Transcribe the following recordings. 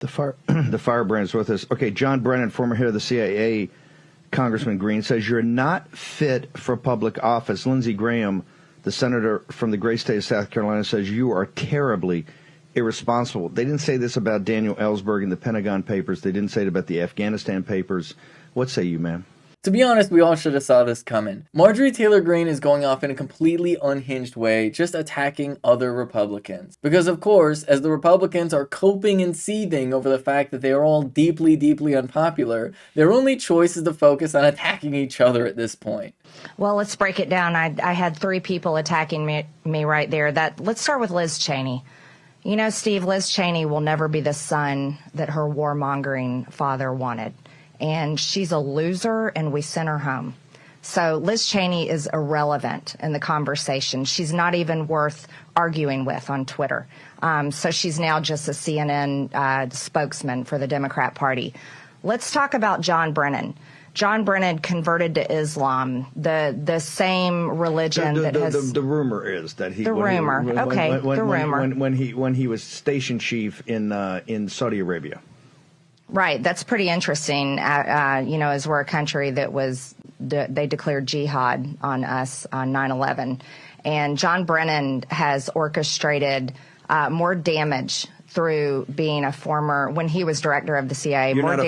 The firebrand's with us. Okay, John Brennan, former head of the CIA, Congressman Green, says you're not fit for public office. Lindsey Graham, the senator from the great state of South Carolina, says you are terribly irresponsible. They didn't say this about Daniel Ellsberg and the Pentagon Papers. They didn't say it about the Afghanistan Papers. What say you, man? To be honest, we all should have saw this coming. Marjorie Taylor Greene is going off in a completely unhinged way, just attacking other Republicans. Because of course, as the Republicans are coping and seething over the fact that they are all deeply, deeply unpopular, their only choice is to focus on attacking each other at this point. Well, let's break it down. I had 3 people attacking me right there. Let's start with Liz Cheney. You know, Steve, Liz Cheney will never be the son that her warmongering father wanted. And she's a loser, and we sent her home. So Liz Cheney is irrelevant in the conversation. She's not even worth arguing with on Twitter. So she's now just a CNN spokesman for the Democrat Party. Let's talk about John Brennan. John Brennan converted to Islam, the same religion that has... The rumor is that he... The rumor. When he was station chief in Saudi Arabia. Right. That's pretty interesting, as we're a country that they declared jihad on us on 9/11. And John Brennan has orchestrated more damage through being when he was director of the CIA. You're not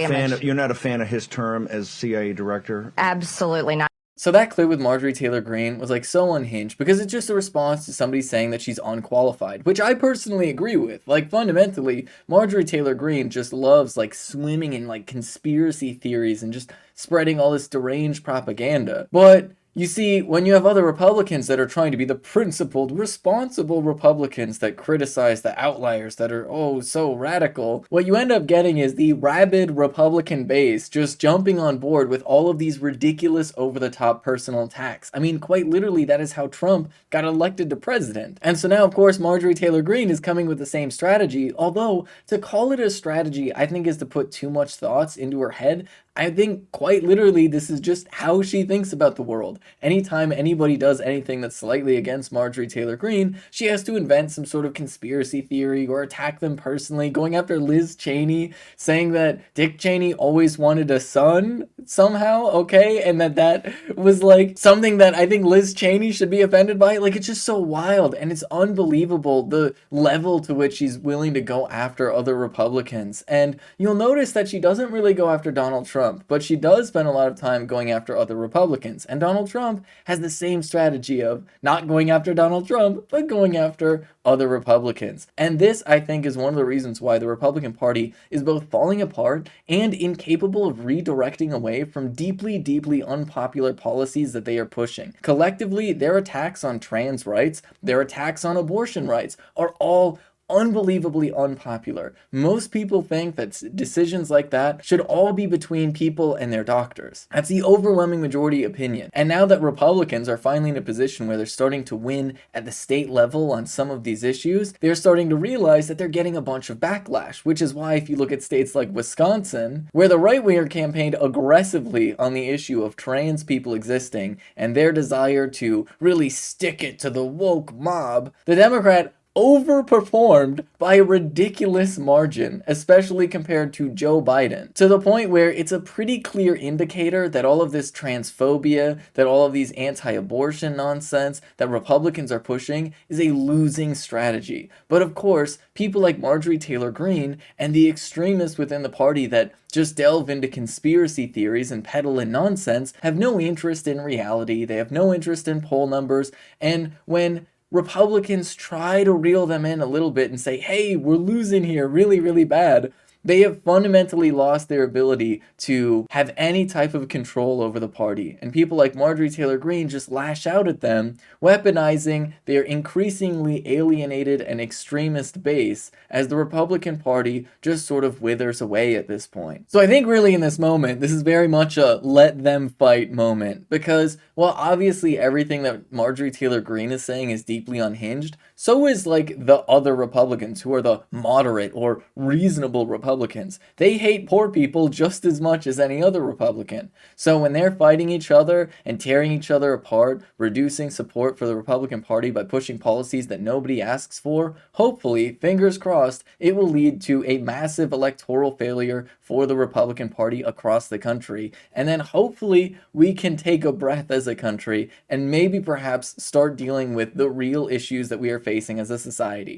a fan of his term as CIA director? Absolutely not. So that clip with Marjorie Taylor Greene was like so unhinged because it's just a response to somebody saying that she's unqualified, which I personally agree with. Like fundamentally, Marjorie Taylor Greene just loves like swimming in like conspiracy theories and just spreading all this deranged propaganda. But you see, when you have other Republicans that are trying to be the principled, responsible Republicans that criticize the outliers that are, oh, so radical, what you end up getting is the rabid Republican base just jumping on board with all of these ridiculous over-the-top personal attacks. I mean, quite literally, that is how Trump got elected to president. And so now, of course, Marjorie Taylor Greene is coming with the same strategy, although to call it a strategy, I think is to put too much thoughts into her head. I think quite literally this is just how she thinks about the world. Anytime anybody does anything that's slightly against Marjorie Taylor Greene, she has to invent some sort of conspiracy theory or attack them personally, going after Liz Cheney, saying that Dick Cheney always wanted a son somehow, okay? And that was like something that I think Liz Cheney should be offended by. Like, it's just so wild and it's unbelievable the level to which she's willing to go after other Republicans. And you'll notice that she doesn't really go after Donald Trump, but she does spend a lot of time going after other Republicans. And Donald Trump has the same strategy of not going after Donald Trump, but going after other Republicans. And this, I think, is one of the reasons why the Republican Party is both falling apart and incapable of redirecting away from deeply, deeply unpopular policies that they are pushing. Collectively, their attacks on trans rights, their attacks on abortion rights are all unbelievably unpopular. Most people think that decisions like that should all be between people and their doctors. That's the overwhelming majority opinion. And now that Republicans are finally in a position where they're starting to win at the state level on some of these issues, they're starting to realize that they're getting a bunch of backlash, which is why if you look at states like Wisconsin, where the right-winger campaigned aggressively on the issue of trans people existing and their desire to really stick it to the woke mob, the Democrat overperformed by a ridiculous margin, especially compared to Joe Biden, to the point where it's a pretty clear indicator that all of this transphobia, that all of these anti-abortion nonsense that Republicans are pushing is a losing strategy. But of course, people like Marjorie Taylor Greene and the extremists within the party that just delve into conspiracy theories and peddle in nonsense have no interest in reality, they have no interest in poll numbers, and when Republicans try to reel them in a little bit and say, hey, we're losing here really, really bad, they have fundamentally lost their ability to have any type of control over the party. And people like Marjorie Taylor Greene just lash out at them, weaponizing their increasingly alienated and extremist base as the Republican Party just sort of withers away at this point. So I think really in this moment, this is very much a let them fight moment, because while obviously everything that Marjorie Taylor Greene is saying is deeply unhinged, so is like the other Republicans who are the moderate or reasonable Republicans Republicans. They hate poor people just as much as any other Republican. So when they're fighting each other and tearing each other apart, reducing support for the Republican Party by pushing policies that nobody asks for, hopefully, fingers crossed, it will lead to a massive electoral failure for the Republican Party across the country. And then hopefully we can take a breath as a country and maybe perhaps start dealing with the real issues that we are facing as a society.